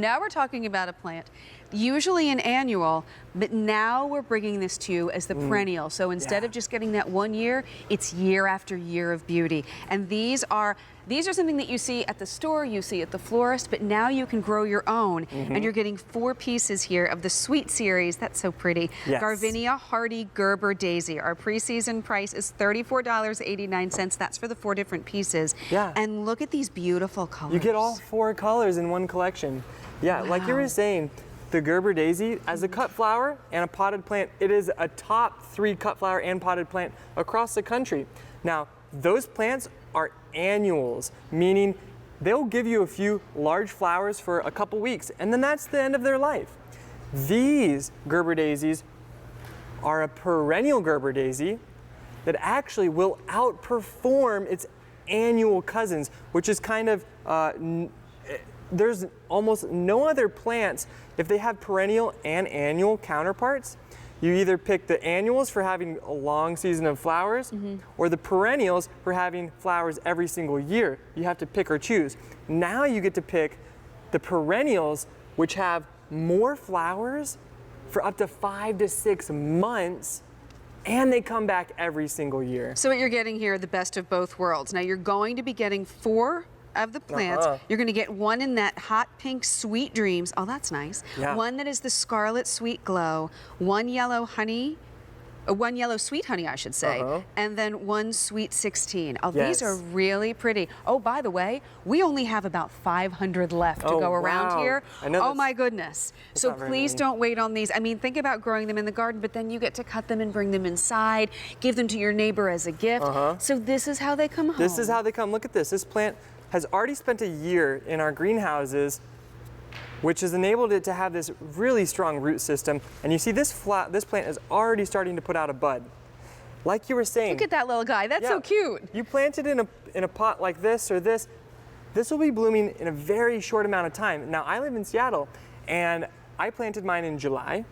now we're talking about a plant, usually an annual, but now we're bringing this to you as the perennial. So instead of just getting that 1 year, it's year after year of beauty. And these are something that you see at the store, you see at the florist, but now you can grow your own. And you're getting 4 pieces here of the Sweet Series. That's so pretty. Yes. Garvinea Hardy Gerber Daisy. Our pre-season price is $34.89. That's for the 4 different pieces. Yeah. And look at these beautiful colors. You get all 4 colors in one collection. Yeah, like you were saying, the Gerber Daisy, as a cut flower and a potted plant, it is a top 3 cut flower and potted plant across the country. Now, those plants are annuals, meaning they'll give you a few large flowers for a couple weeks, and then that's the end of their life. These Gerber Daisies are a perennial Gerber Daisy that actually will outperform its annual cousins, which is kind of, there's almost no other plants, if they have perennial and annual counterparts, you either pick the annuals for having a long season of flowers or the perennials for having flowers every single year. You have to pick or choose. Now you get to pick the perennials, which have more flowers for up to 5 to 6 months, and they come back every single year. So what you're getting here, the best of both worlds. Now you're going to be getting 4 of the plants. You're going to get 1 in that hot pink Sweet Dreams. Oh, that's nice. Yeah. 1 that is the Scarlet Sweet Glow. 1 yellow honey. 1 yellow sweet honey, I should say, and then 1 sweet 16. Oh, these are really pretty. Oh, by the way, we only have about 500 left to go around here. I know oh my goodness. So please don't wait on these. I mean, think about growing them in the garden, but then you get to cut them and bring them inside, give them to your neighbor as a gift. So this is how they come home. This is how they come. Look at this. This plant has already spent a year in our greenhouses, which has enabled it to have this really strong root system. And you see this plant is already starting to put out a bud. Like you were saying. Look at that little guy, that's so cute. You plant it in a pot like this or this will be blooming in a very short amount of time. Now I live in Seattle and I planted mine in July.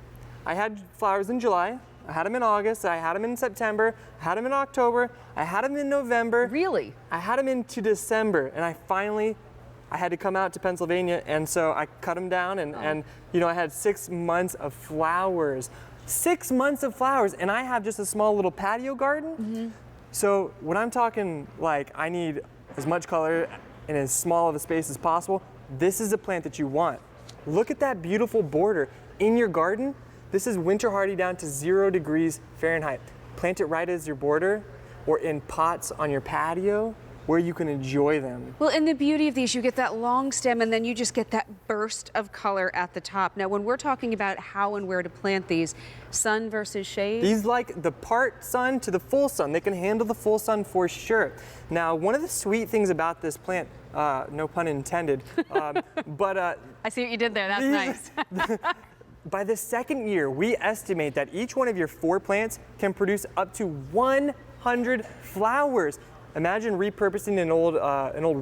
I had flowers in July, I had them in August, I had them in September, I had them in October, I had them in November. Really? I had them into December and I had to come out to Pennsylvania, and so I cut them down, and you know, I had 6 months of flowers. 6 months of flowers, and I have just a small little patio garden. So when I'm talking like I need as much color in as small of a space as possible, this is a plant that you want. Look at that beautiful border in your garden. This is winter hardy down to 0 degrees Fahrenheit. Plant it right as your border or in pots on your patio, where you can enjoy them. Well, and the beauty of these, you get that long stem and then you just get that burst of color at the top. Now, when we're talking about how and where to plant these, sun versus shade? These like the part sun to the full sun. They can handle the full sun for sure. Now, one of the sweet things about this plant, no pun intended, but I see what you did there, that's nice. By the second year, we estimate that each one of your 4 plants can produce up to 100 flowers. Imagine repurposing an old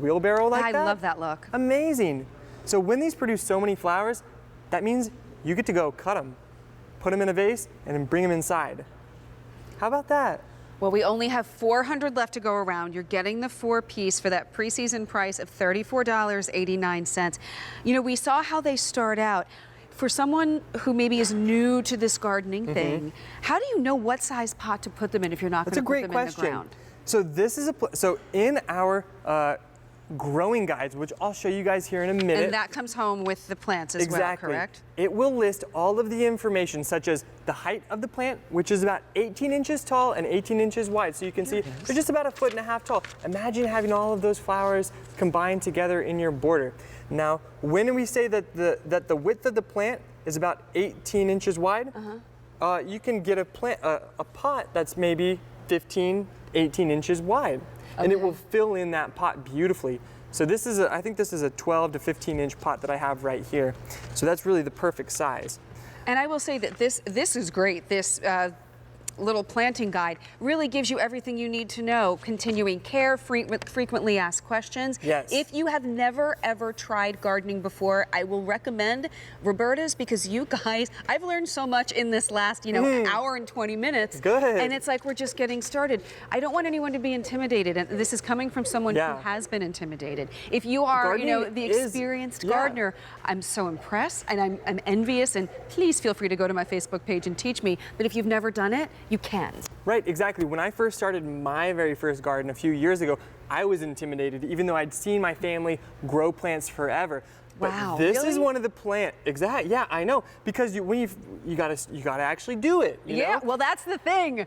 wheelbarrow like that. I love that look. Amazing. So when these produce so many flowers, that means you get to go cut them, put them in a vase, and then bring them inside. How about that? Well, we only have 400 left to go around. You're getting the 4-piece for that pre-season price of $34.89. You know, we saw how they start out. For someone who maybe is new to this gardening thing, how do you know what size pot to put them in if you're not going to put them in the ground? So this is so in our growing guides, which I'll show you guys here in a minute. And that comes home with the plants as well, correct? It will list all of the information, such as the height of the plant, which is about 18 inches tall and 18 inches wide. So you can see they're just about 1.5 feet tall. Imagine having all of those flowers combined together in your border. Now, when we say that the width of the plant is about 18 inches wide, you can get a pot that's maybe 18 inches wide, and it will fill in that pot beautifully. So this is I think this is a 12 to 15 inch pot that I have right here. So that's really the perfect size. And I will say that this is great. This little planting guide really gives you everything you need to know. Continuing care, frequently asked questions. Yes. If you have never ever tried gardening before, I will recommend Roberta's, because you guys, I've learned so much in this last, hour and 20 minutes. Good. And it's like we're just getting started. I don't want anyone to be intimidated, and this is coming from someone who has been intimidated. If you are, the experienced gardener, I'm so impressed and I'm envious, and please feel free to go to my Facebook page and teach me. But if you've never done it, you can. Right, exactly. When I first started my very first garden a few years ago, I was intimidated, even though I'd seen my family grow plants forever. But wow, this really? is one of the yeah, I know, because you gotta actually do it. You know? Well, that's the thing.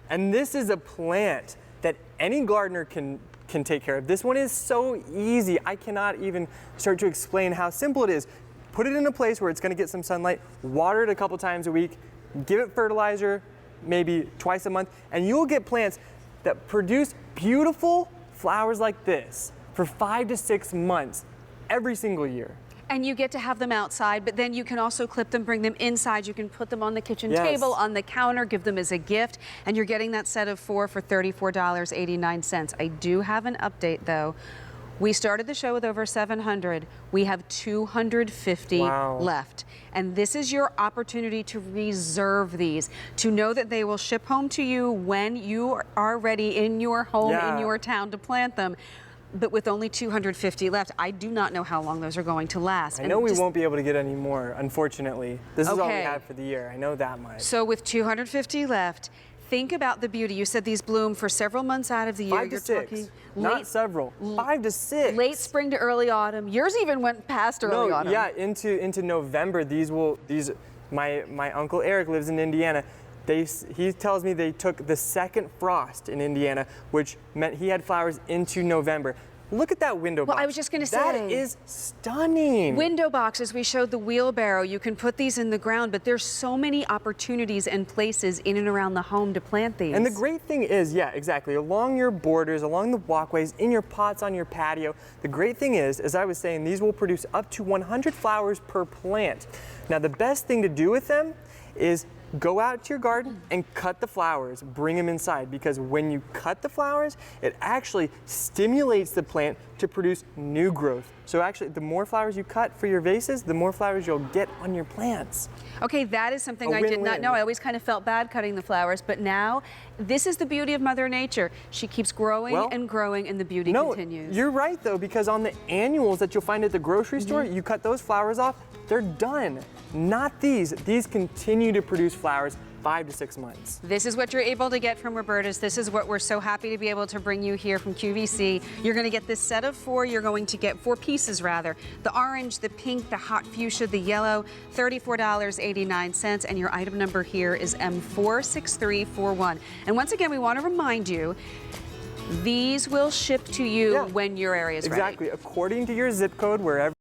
And this is a plant that any gardener can take care of. This one is so easy. I cannot even start to explain how simple it is. Put it in a place where it's going to get some sunlight, water it a couple times a week, give it fertilizer maybe twice a month, and you'll get plants that produce beautiful flowers like this for 5 to 6 months every single year. And you get to have them outside, but then you can also clip them, bring them inside. You can put them on the kitchen table, on the counter, give them as a gift, and you're getting that set of 4 for $34.89. I do have an update, though. We started the show with over 700. We have 250 left. And this is your opportunity to reserve these, to know that they will ship home to you when you are ready in your home, in your town, to plant them. But with only 250 left, I do not know how long those are going to last. I know we won't be able to get any more, unfortunately. This is all we have for the year. I know that much. So with 250 left, think about the beauty. You said these bloom for several months out of the year. 5 to 6, not several. 5 to 6. Late spring to early autumn. Yours even went past early autumn. Yeah, into November. My Uncle Eric lives in Indiana. He tells me they took the second frost in Indiana, which meant he had flowers into November. Look at that window box. Well, I was just going to say. That is stunning. Window boxes, we showed the wheelbarrow. You can put these in the ground, but there's so many opportunities and places in and around the home to plant these. And the great thing is, exactly, along your borders, along the walkways, in your pots, on your patio, the great thing is, as I was saying, these will produce up to 100 flowers per plant. Now, the best thing to do with them is go out to your garden and cut the flowers, bring them inside, because when you cut the flowers, it actually stimulates the plant to produce new growth. So actually, the more flowers you cut for your vases, the more flowers you'll get on your plants. Okay, that is something I did not know. I always kind of felt bad cutting the flowers, but now this is the beauty of Mother Nature. She keeps growing and growing, and the beauty continues. You're right, though, because on the annuals that you'll find at the grocery store, you cut those flowers off, they're done. Not these. These continue to produce flowers 5 to 6 months. This is what you're able to get from Roberta's. This is what we're so happy to be able to bring you here from QVC. You're going to get this set of 4. You're going to get 4 pieces, rather. The orange, the pink, the hot fuchsia, the yellow, $34.89. And your item number here is M46341. And once again, we want to remind you, these will ship to you when your area is ready. Exactly. According to your zip code, wherever